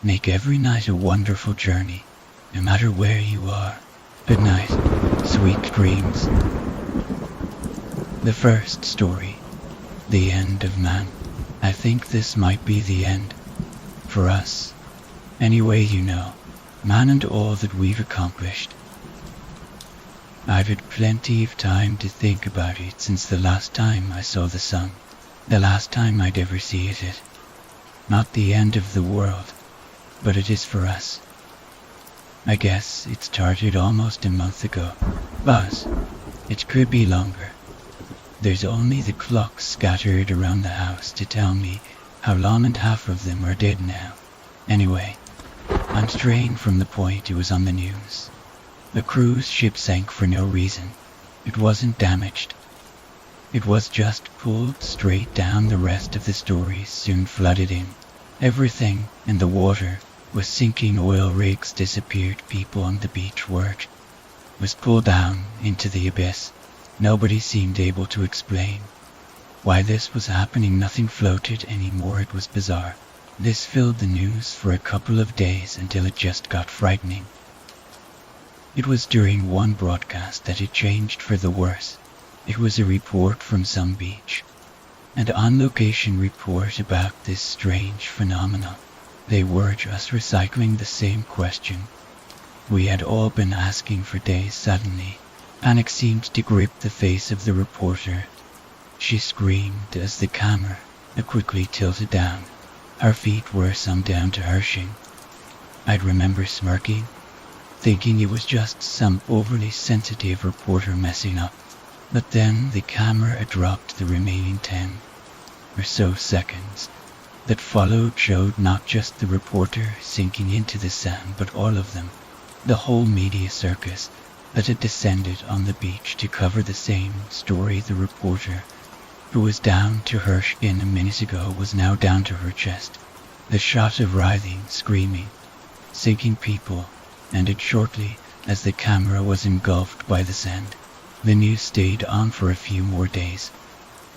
Make every night a wonderful journey, no matter where you are. Good night, sweet dreams. The first story, The End of Man. I think this might be the end. For us. Anyway, man and all that we've accomplished. I've had plenty of time to think about it since the last time I saw the sun. The last time I'd ever see it. Not the end of the world, but it is for us. I guess it started almost a month ago, but it could be longer. There's only the clocks scattered around the house to tell me how long, and half of them are dead now. Anyway, I'm straying from the point it was on the news. The cruise ship sank for no reason. It wasn't damaged. It was just pulled straight down. The rest of the stories soon flooded in. Everything in the water was sinking. Oil rigs disappeared. People on the beach was pulled down into the abyss. Nobody seemed able to explain why this was happening. Nothing floated anymore. It was bizarre. This filled the news for a couple of days until it just got frightening. It was during one broadcast that it changed for the worse. It was a report from some beach, an on-location report about this strange phenomenon. They were just recycling the same question we had all been asking for days. Suddenly, panic seemed to grip the face of the reporter. She screamed as the camera quickly tilted down. Her feet were some down to her shin. I'd remember smirking, thinking it was just some overly sensitive reporter messing up. But then the camera dropped. The remaining 10 or so seconds that followed showed not just the reporter sinking into the sand, but all of them. The whole media circus that had descended on the beach to cover the same story. The reporter, who was down to her shin a minute ago, was now down to her chest. The shot of writhing, screaming, sinking people ended shortly as the camera was engulfed by the sand. The news stayed on for a few more days,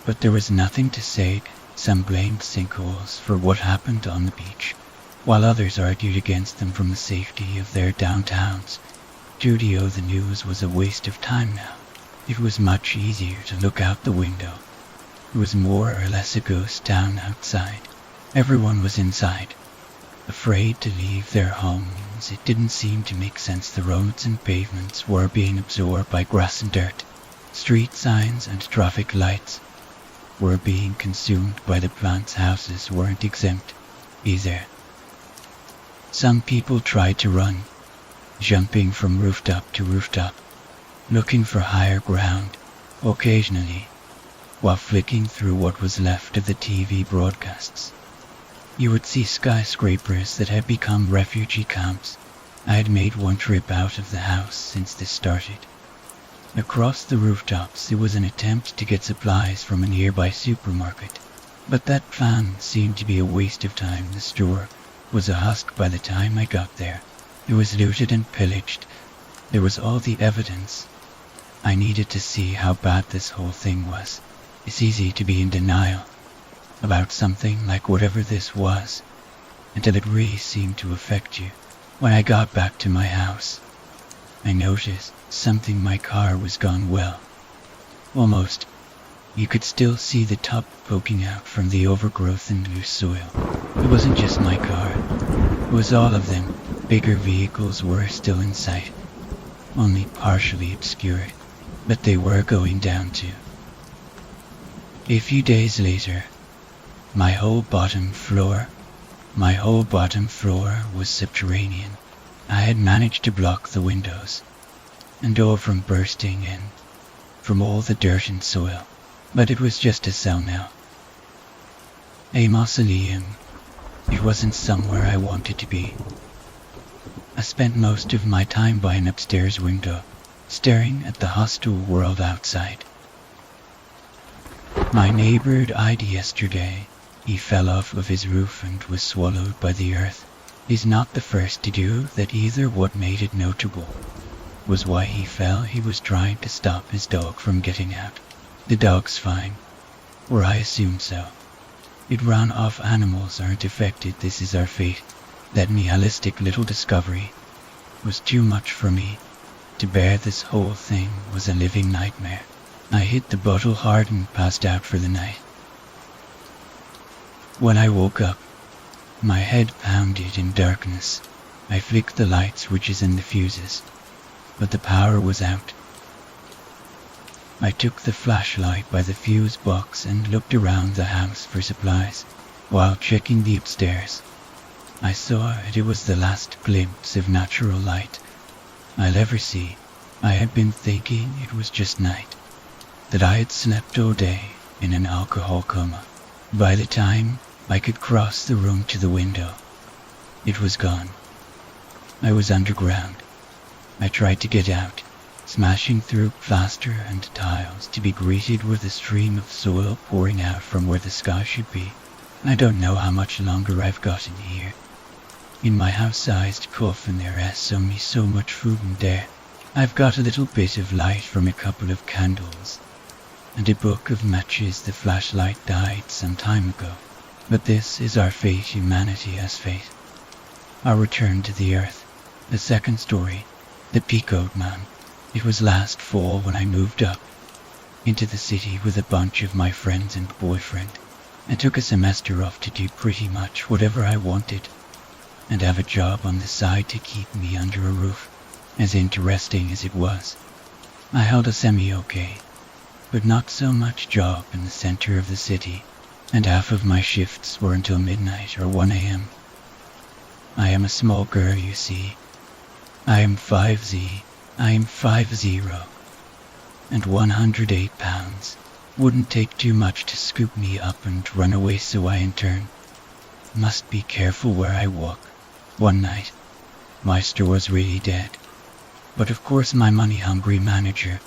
but there was nothing to say. Some blamed sinkholes for what happened on the beach, while others argued against them from the safety of their downtowns. Studio, the news was a waste of time now. It was much easier to look out the window. It was more or less a ghost town outside. Everyone was inside, afraid to leave their homes. It didn't seem to make sense. The roads and pavements were being absorbed by grass and dirt. Street signs and traffic lights were being consumed by the plants. Houses weren't exempt either. Some people tried to run, jumping from rooftop to rooftop, looking for higher ground. Occasionally, while flicking through what was left of the TV broadcasts, you would see skyscrapers that had become refugee camps. I had made one trip out of the house since this started. Across the rooftops, it was an attempt to get supplies from a nearby supermarket, but that plan seemed to be a waste of time. The store was a husk by the time I got there. It was looted and pillaged. There was all the evidence. I needed to see how bad this whole thing was. It's easy to be in denial about something like whatever this was, until it really seemed to affect you. When I got back to my house, I noticed something. My car was gone. Well, almost. You could still see the top poking out from the overgrowth and loose soil. It wasn't just my car. It was all of them. Bigger vehicles were still in sight, only partially obscured, but they were going down too. A few days later, my whole bottom floor was subterranean. I had managed to block the windows and door from bursting in from all the dirt and soil, but it was just a cell now. A mausoleum. It wasn't somewhere I wanted to be. I spent most of my time by an upstairs window, staring at the hostile world outside. My neighbor died yesterday. He fell off of his roof and was swallowed by the earth. He's not the first to do that either. What made it notable was why he fell. He was trying to stop his dog from getting out. The dog's fine, or I assume so. It ran off. Animals aren't affected. This is our fate. That nihilistic little discovery was too much for me. To bear this whole thing was a living nightmare. I hit the bottle hard and passed out for the night. When I woke up, my head pounded in darkness. I flicked the light switches and the fuses, but the power was out. I took the flashlight by the fuse box and looked around the house for supplies. While checking the upstairs, I saw it was the last glimpse of natural light I'll ever see. I had been thinking it was just night, that I had slept all day in an alcohol coma. By the time I could cross the room to the window, it was gone. I was underground. I tried to get out, smashing through plaster and tiles to be greeted with a stream of soil pouring out from where the sky should be. I don't know how much longer I've got in here. In my house-sized coffin there's only so much food and air. I've got a little bit of light from a couple of candles and a book of matches. The flashlight died some time ago. But this is our fate. Humanity has fate. Our return to the earth. The second story. The Peacoat Man. It was last fall when I moved up into the city with a bunch of my friends and boyfriend. I took a semester off to do pretty much whatever I wanted and have a job on the side to keep me under a roof. As interesting as it was, I held a semi-okay, but not so much job in the center of the city, and half of my shifts were until midnight or 1 a.m. I am a small girl, you see. I am 5'0", and 108 pounds. Wouldn't take too much to scoop me up and run away, so I in turn must be careful where I walk. One night, my store was really dead, but of course my money-hungry manager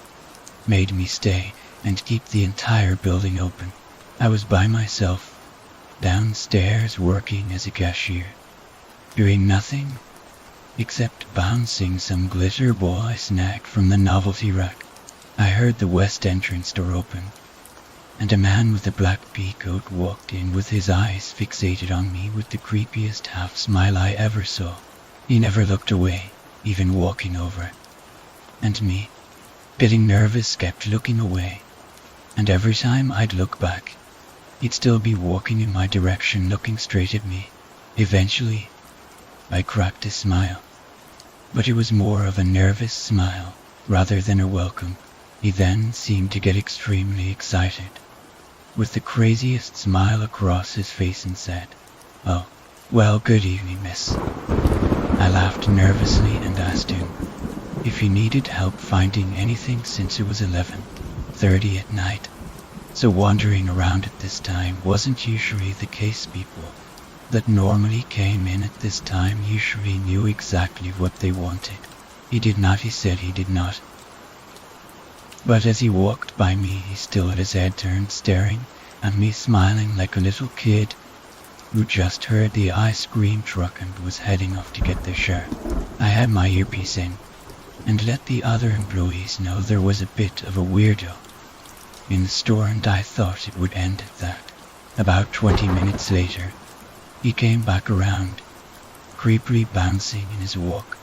made me stay and keep the entire building open. I was by myself, downstairs working as a cashier, doing nothing except bouncing some glitter ball I snagged from the novelty rack. I heard the west entrance door open, and a man with a black peacoat walked in with his eyes fixated on me with the creepiest half-smile I ever saw. He never looked away, even walking over, and me, getting nervous, kept looking away, and every time I'd look back, he'd still be walking in my direction, looking straight at me. Eventually, I cracked a smile, but it was more of a nervous smile rather than a welcome. He then seemed to get extremely excited, with the craziest smile across his face, and said, "Oh, well, good evening, miss." I laughed nervously and asked him if he needed help finding anything, since it was 11:30 at night. So wandering around at this time wasn't usually the case. People that normally came in at this time usually knew exactly what they wanted. He did not, he said he did not. But as he walked by me, he still had his head turned, staring at me, smiling like a little kid who just heard the ice cream truck and was heading off to get their share. I had my earpiece in and let the other employees know there was a bit of a weirdo in the store, and I thought it would end at that. About 20 minutes later, he came back around, creepily bouncing in his walk,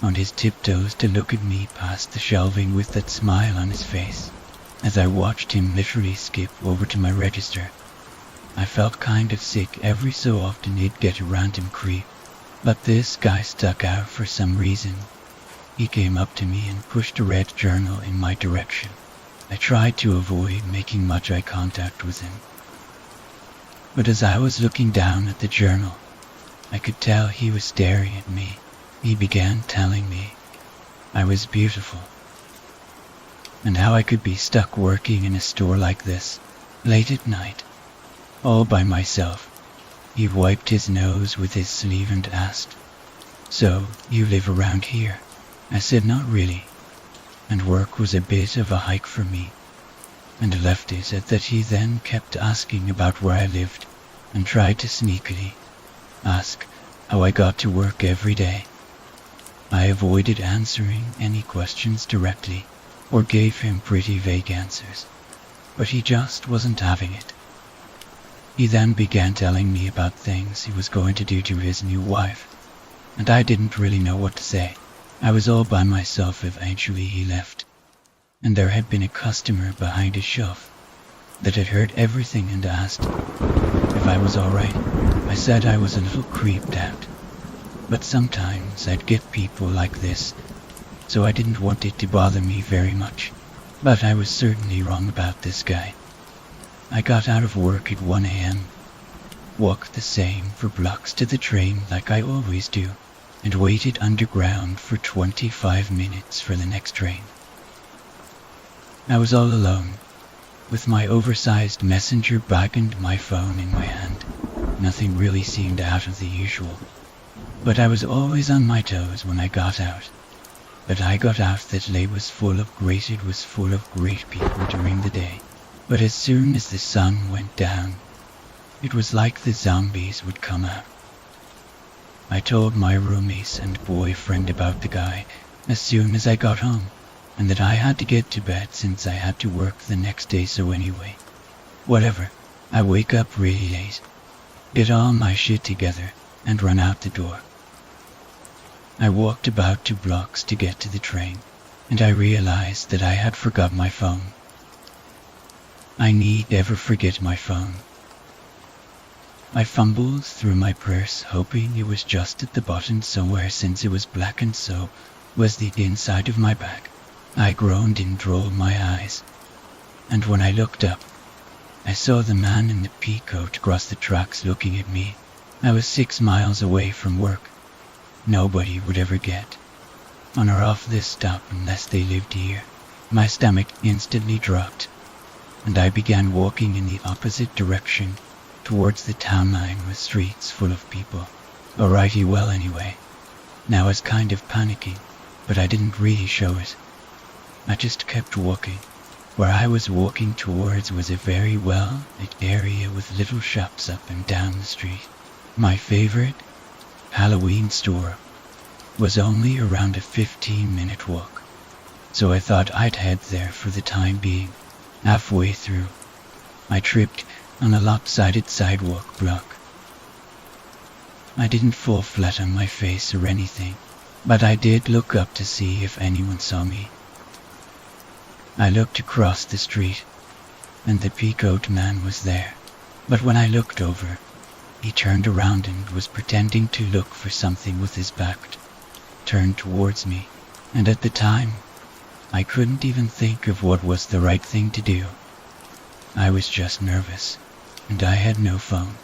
on his tiptoes, to look at me past the shelving with that smile on his face. As I watched him literally skip over to my register, I felt kind of sick. Every so often he'd get a random creep, but this guy stuck out for some reason. He came up to me and pushed a red journal in my direction. I tried to avoid making much eye contact with him, but as I was looking down at the journal, I could tell he was staring at me. He began telling me I was beautiful, and how I could be stuck working in a store like this, late at night, all by myself. He wiped his nose with his sleeve and asked, "So, you live around here?" I said not really, and work was a bit of a hike for me, and left it at that. He then kept asking about where I lived, and tried to sneakily ask how I got to work every day. I avoided answering any questions directly, or gave him pretty vague answers, but he just wasn't having it. He then began telling me about things he was going to do to his new wife, and I didn't really know what to say. I was all by myself. Eventually he left, and there had been a customer behind his shelf that had heard everything and asked if I was alright. I said I was a little creeped out, but sometimes I'd get people like this, so I didn't want it to bother me very much. But I was certainly wrong about this guy. I got out of work at 1 a.m., walked the same 4 blocks to the train like I always do, and waited underground for 25 minutes for the next train. I was all alone, with my oversized messenger bag and my phone in my hand. Nothing really seemed out of the usual, but I was always on my toes when I got out. But I got out. That lake was full of great people during the day. But as soon as the sun went down, it was like the zombies would come out. I told my roommates and boyfriend about the guy as soon as I got home, and that I had to get to bed since I had to work the next day. So anyway, whatever, I wake up really late, get all my shit together, and run out the door. I walked about 2 blocks to get to the train, and I realized that I had forgot my phone. I need never forget my phone. I fumbled through my purse, hoping it was just at the bottom somewhere, since it was black and so was the inside of my bag. I groaned and rolled my eyes, and when I looked up, I saw the man in the pea coat across the tracks looking at me. I was 6 miles away from work. Nobody would ever get on or off this stop unless they lived here. My stomach instantly dropped, and I began walking in the opposite direction towards the town line with streets full of people. Alrighty, well anyway, now I was kind of panicking, but I didn't really show it. I just kept walking. Where I was walking towards was a very well-lit area with little shops up and down the street. My favorite Halloween store was only around a 15-minute walk, so I thought I'd head there for the time being. Halfway through, I tripped on a lopsided sidewalk block. I didn't fall flat on my face or anything, but I did look up to see if anyone saw me. I looked across the street, and the peacoat man was there, but when I looked over, he turned around and was pretending to look for something with his back turned towards me, and at the time, I couldn't even think of what was the right thing to do. I was just nervous, and I had no phone.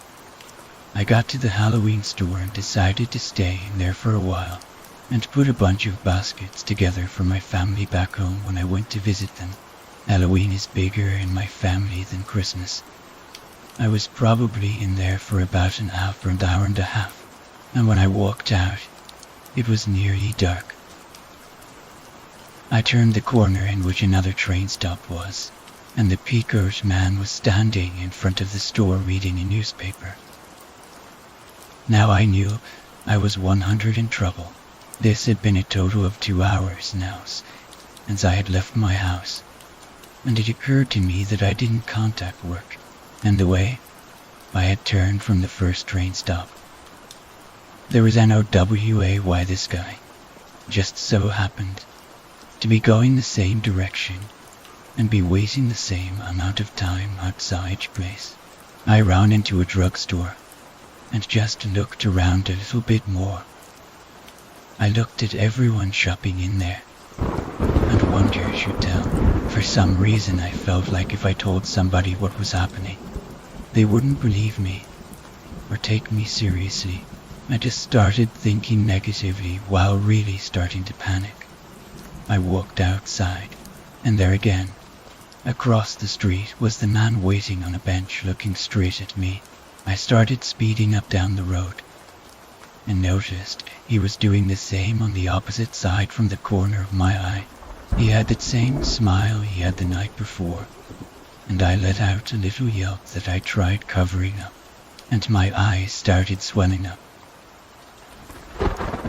I got to the Halloween store and decided to stay in there for a while, and put a bunch of baskets together for my family back home when I went to visit them. Halloween is bigger in my family than Christmas. I was probably in there for about an hour and a half, and when I walked out, it was nearly dark. I turned the corner in which another train stop was, and the peacoat man was standing in front of the store reading a newspaper. Now I knew I was 100 in trouble. This had been a total of 2 hours now since I had left my house, and it occurred to me that I didn't contact work, and the way I had turned from the first train stop. There was NOWA why this guy just so happened to be going the same direction and be waiting the same amount of time outside each place. I ran into a drugstore and just looked around a little bit more. I looked at everyone shopping in there, and wonder should tell. For some reason I felt like if I told somebody what was happening, they wouldn't believe me or take me seriously. I just started thinking negatively while really starting to panic. I walked outside, and there again, across the street, was the man waiting on a bench looking straight at me. I started speeding up down the road, and noticed he was doing the same on the opposite side from the corner of my eye. He had that same smile he had the night before, and I let out a little yelp that I tried covering up, and my eyes started swelling up.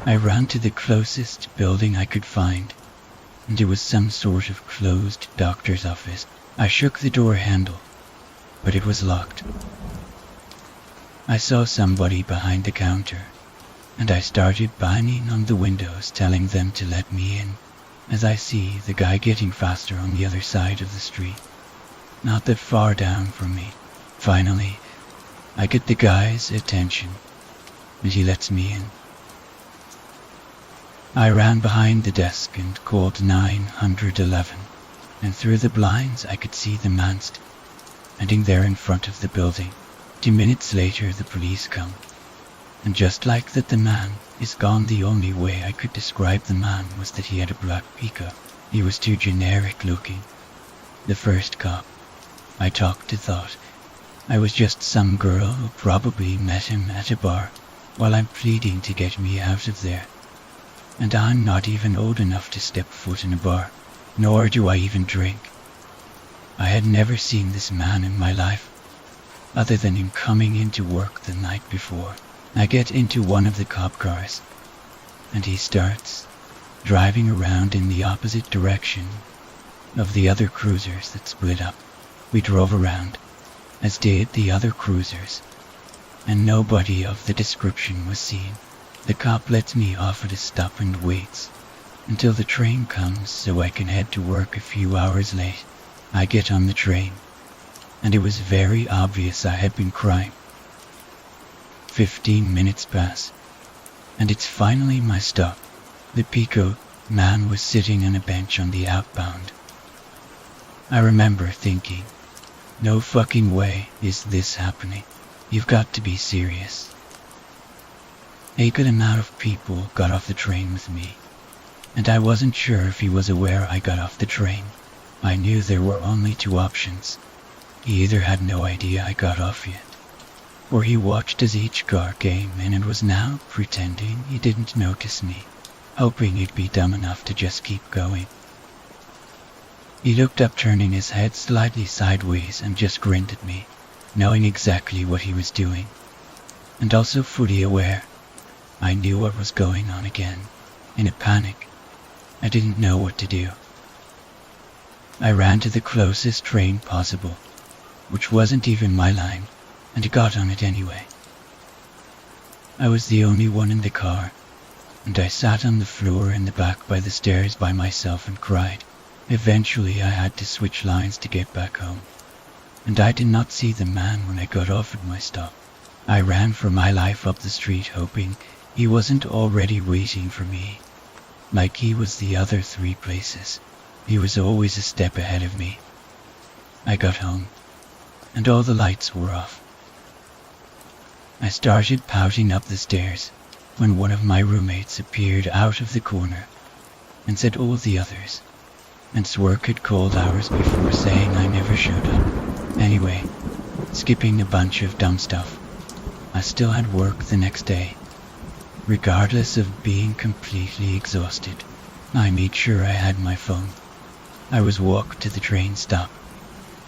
I ran to the closest building I could find, and it was some sort of closed doctor's office. I shook the door handle, but it was locked. I saw somebody behind the counter, and I started banging on the windows, telling them to let me in, as I see the guy getting faster on the other side of the street, not that far down from me. Finally, I get the guy's attention, and he lets me in. I ran behind the desk and called 911, and through the blinds I could see the man standing there in front of the building. 2 minutes later the police come, and just like that the man is gone. The only way I could describe the man was that he had a black pickup. He was too generic looking. The first cop I talked to thought I was just some girl who probably met him at a bar while I'm pleading to get me out of there. And I'm not even old enough to step foot in a bar, nor do I even drink. I had never seen this man in my life, other than him coming into work the night before. I get into one of the cop cars, and he starts driving around in the opposite direction of the other cruisers that split up. We drove around, as did the other cruisers, and nobody of the description was seen. The cop lets me off at a stop and waits until the train comes so I can head to work a few hours late. I get on the train, and it was very obvious I had been crying. 15 minutes pass, and it's finally my stop. The Pico man was sitting on a bench on the outbound. I remember thinking, no fucking way is this happening. You've got to be serious. A good amount of people got off the train with me, and I wasn't sure if he was aware I got off the train. I knew there were only 2 options. He either had no idea I got off yet, or he watched as each car came in and was now pretending he didn't notice me, hoping he'd be dumb enough to just keep going. He looked up, turning his head slightly sideways, and just grinned at me, knowing exactly what he was doing, and also fully aware I knew what was going on again. In a panic, I didn't know what to do. I ran to the closest train possible, which wasn't even my line, and got on it anyway. I was the only one in the car, and I sat on the floor in the back by the stairs by myself and cried. Eventually I had to switch lines to get back home, and I did not see the man when I got off at my stop. I ran for my life up the street, hoping he wasn't already waiting for me, like he was the other 3 places. He was always a step ahead of me. I got home, and all the lights were off. I started pouting up the stairs when one of my roommates appeared out of the corner and said all the others, and Swerk had called hours before saying I never showed up. Anyway, skipping a bunch of dumb stuff, I still had work the next day. Regardless of being completely exhausted, I made sure I had my phone. I was walked to the train stop,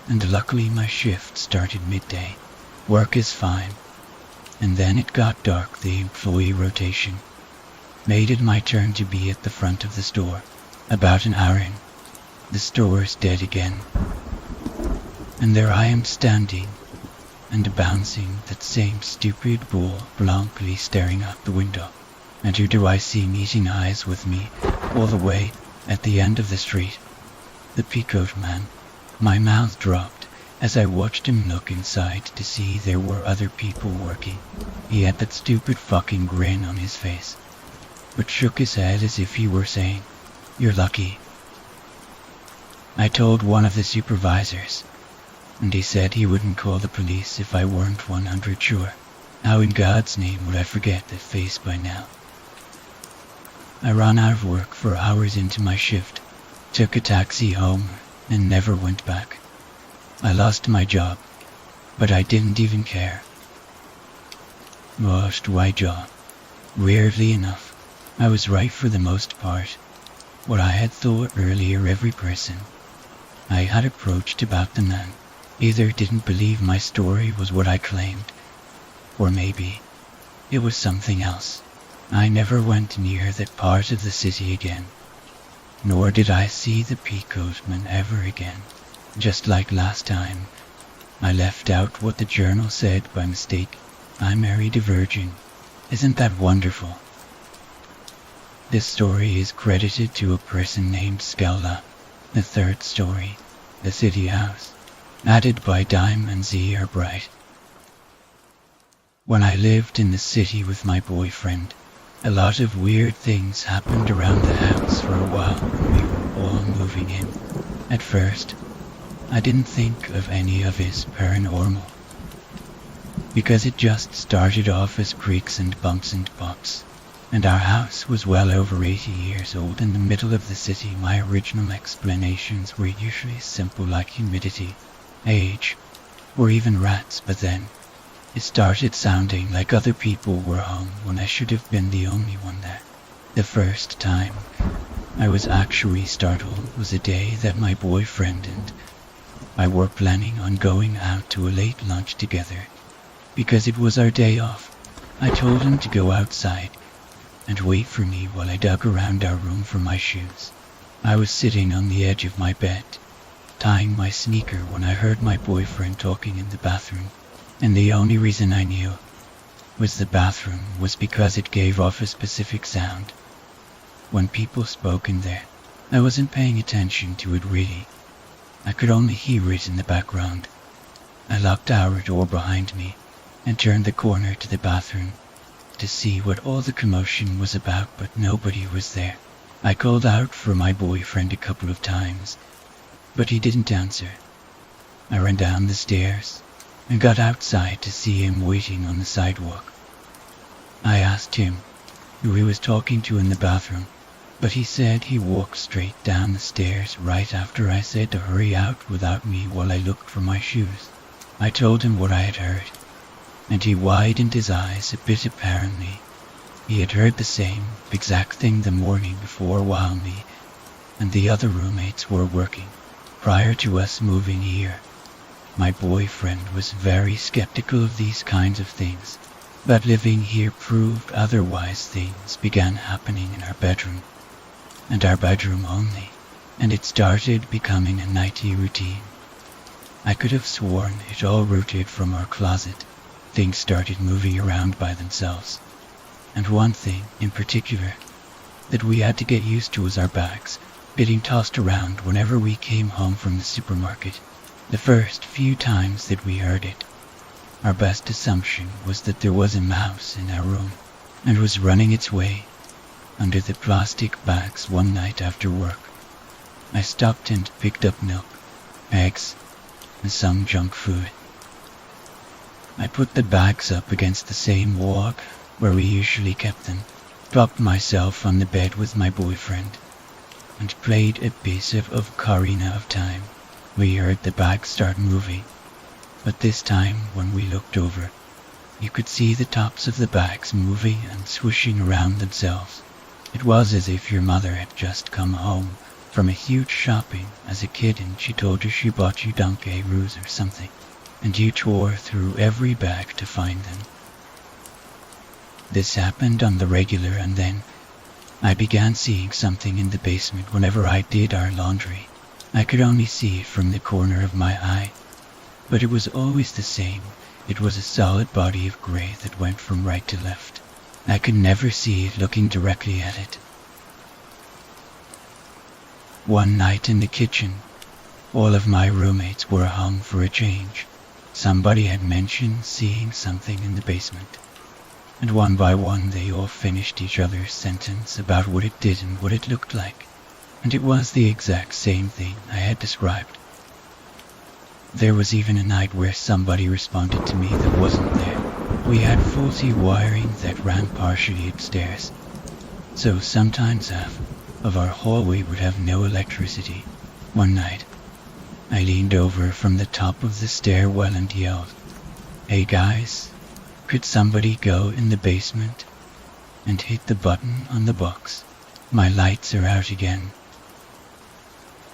and luckily my shift started midday. Work is fine. And then it got dark. The employee rotation made it my turn to be at the front of the store. About an hour in, the store's dead again, and there I am standing and bouncing that same stupid ball, blankly staring out the window. And who do I see meeting eyes with me all the way at the end of the street? The peacoat man. My mouth dropped as I watched him look inside to see there were other people working. He had that stupid fucking grin on his face, but shook his head as if he were saying, "You're lucky." I told one of the supervisors, and he said he wouldn't call the police if I weren't 100 sure. How in God's name would I forget that face by now? I ran out of work for hours into my shift, took a taxi home, and never went back. I lost my job, but I didn't even care. Lost my job. Weirdly enough, I was right for the most part. What I had thought earlier, every person I had approached about the man either didn't believe my story was what I claimed, or maybe it was something else. I never went near that part of the city again, nor did I see the peacoat man ever again. Just like last time, I left out what the journal said by mistake. I married a virgin, Isn't that wonderful? This story is credited to a person named Skella. The third story, The City House, added by Dime and Z are bright. When I lived in the city with my boyfriend, a lot of weird things happened around the house for a while when we were all moving in. At first, I didn't think of any of it paranormal, because it just started off as creaks and bumps and pops, and our house was well over 80 years old in the middle of the city. My original explanations were usually simple, like humidity, age, or even rats, but then it started sounding like other people were home when I should have been the only one there. The first time I was actually startled was a day that my boyfriend and I were planning on going out to a late lunch together. Because it was our day off, I told him to go outside and wait for me while I dug around our room for my shoes. I was sitting on the edge of my bed, tying my sneaker, when I heard my boyfriend talking in the bathroom. And the only reason I knew was the bathroom was because it gave off a specific sound. When people spoke in there, I wasn't paying attention to it really. I could only hear it in the background. I locked our door behind me and turned the corner to the bathroom to see what all the commotion was about, but nobody was there. I called out for my boyfriend a couple of times, but he didn't answer. I ran down the stairs and got outside to see him waiting on the sidewalk. I asked him who he was talking to in the bathroom, but he said he walked straight down the stairs right after I said to hurry out without me while I looked for my shoes. I told him what I had heard, and he widened his eyes a bit. Apparently, he had heard the same exact thing the morning before while me and the other roommates were working prior to us moving here. My boyfriend was very skeptical of these kinds of things, but living here proved otherwise. Things began happening in our bedroom, and our bedroom only, and it started becoming a nightly routine. I could have sworn it all rooted from our closet. Things started moving around by themselves, and one thing in particular that we had to get used to was our bags getting tossed around whenever we came home from the supermarket. The first few times that we heard it, our best assumption was that there was a mouse in our room and was running its way under the plastic bags. One night after work, I stopped and picked up milk, eggs, and some junk food. I put the bags up against the same wall where we usually kept them, propped myself on the bed with my boyfriend, and played a piece of Ocarina of Time. We heard the bags start moving, but this time when we looked over, you could see the tops of the bags moving and swishing around themselves. It was as if your mother had just come home from a huge shopping as a kid and she told you she bought you donkey roos or something, and you tore through every bag to find them. This happened on the regular, and then I began seeing something in the basement whenever I did our laundry. I could only see it from the corner of my eye, but it was always the same. It was a solid body of grey that went from right to left. I could never see it looking directly at it. One night in the kitchen, all of my roommates were home for a change. Somebody had mentioned seeing something in the basement, and one by one they all finished each other's sentence about what it did and what it looked like. And it was the exact same thing I had described. There was even a night where somebody responded to me that wasn't there. We had faulty wiring that ran partially upstairs, so sometimes half of our hallway would have no electricity. One night, I leaned over from the top of the stairwell and yelled, "Hey guys, could somebody go in the basement and hit the button on the box? My lights are out again."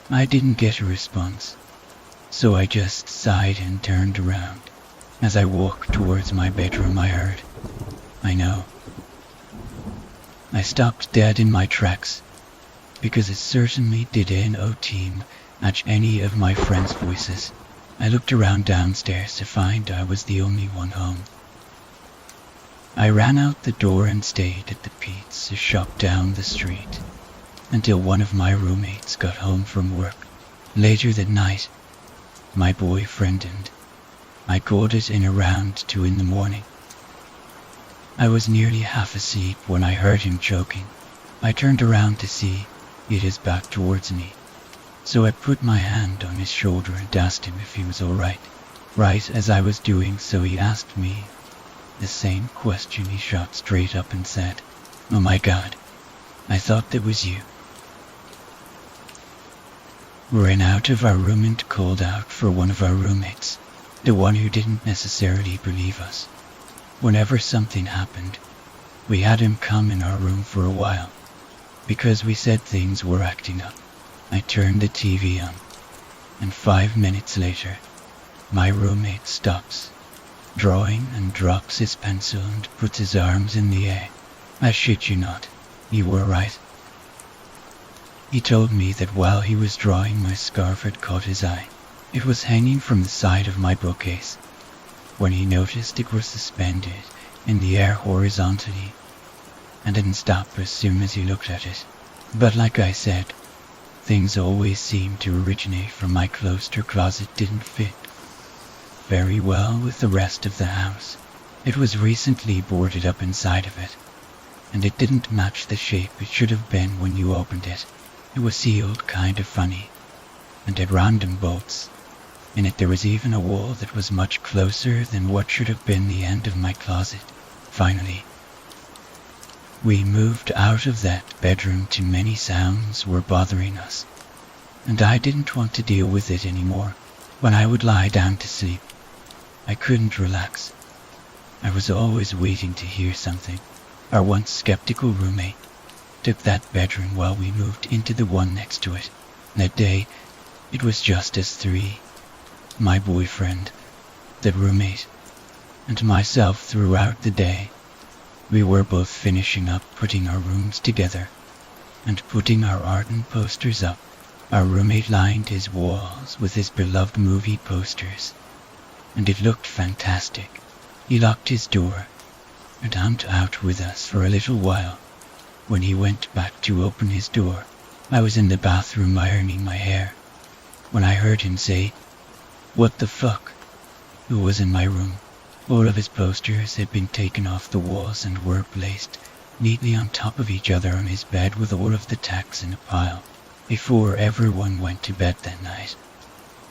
I didn't get a response, so I just sighed and turned around. As I walked towards my bedroom, I heard, "I know." I stopped dead in my tracks, because it certainly didn't match any of my friends' voices. I looked around downstairs to find I was the only one home. I ran out the door and stayed at the pizza shop down the street until one of my roommates got home from work. Later that night, my boyfriend and I called it in around 2 in the morning. I was nearly half asleep when I heard him choking. I turned around to see it his back towards me, so I put my hand on his shoulder and asked him if he was all right. Right as I was doing so, he asked me the same question. He shot straight up and said, "Oh my God, I thought that was you." We ran out of our room and called out for one of our roommates, the one who didn't necessarily believe us. Whenever something happened, we had him come in our room for a while, because we said things were acting up. I turned the TV on, and 5 minutes later, my roommate stops drawing and drops his pencil and puts his arms in the air. I shit you not, you were right. He told me that while he was drawing, my scarf had caught his eye. It was hanging from the side of my bookcase, when he noticed it was suspended in the air horizontally, and didn't stop as soon as he looked at it. But like I said, things always seem to originate from my cloister closet. Didn't fit very well with the rest of the house. It was recently boarded up inside of it, and it didn't match the shape it should have been when you opened it. It was sealed kind of funny, and had random bolts. In it there was even a wall that was much closer than what should have been the end of my closet. Finally, we moved out of that bedroom. Too many sounds were bothering us, and I didn't want to deal with it anymore. When I would lie down to sleep, I couldn't relax. I was always waiting to hear something. Our once skeptical roommate took that bedroom while we moved into the one next to it. That day, it was just us three, my boyfriend, the roommate, and myself. Throughout the day, we were both finishing up putting our rooms together and putting our art and posters up. Our roommate lined his walls with his beloved movie posters, and it looked fantastic. He locked his door and hung out with us for a little while. When he went back to open his door, I was in the bathroom ironing my hair when I heard him say, "What the fuck?" Who was in my room. All of his posters had been taken off the walls and were placed neatly on top of each other on his bed, with all of the tacks in a pile. Before everyone went to bed that night,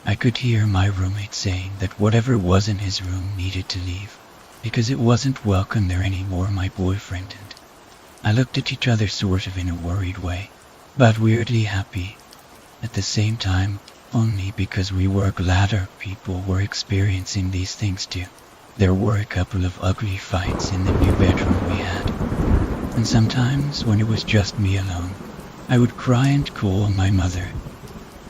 I could hear my roommate saying that whatever was in his room needed to leave, because it wasn't welcome there anymore. My boyfriend and I looked at each other sort of in a worried way, but weirdly happy at the same time, only because we were glad our people were experiencing these things too. There were a couple of ugly fights in the new bedroom we had, and sometimes when it was just me alone, I would cry and call my mother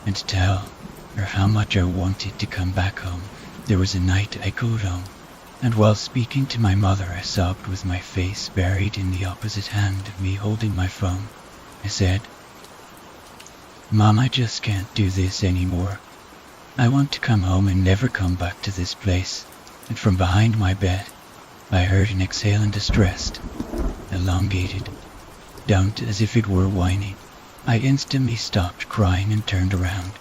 and tell her how much I wanted to come back home. There was a night I called home, and while speaking to my mother, I sobbed with my face buried in the opposite hand of me holding my phone. I said, "Mom, I just can't do this anymore. I want to come home and never come back to this place." And from behind my bed, I heard an exhale and distressed, elongated, don't as if it were whining. I instantly stopped crying and turned around,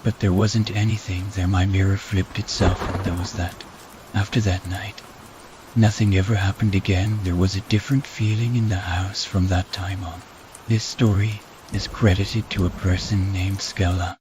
but there wasn't anything there. My mirror flipped itself, and that was that. After that night, nothing ever happened again. There was a different feeling in the house from that time on. This story is credited to a person named Skella.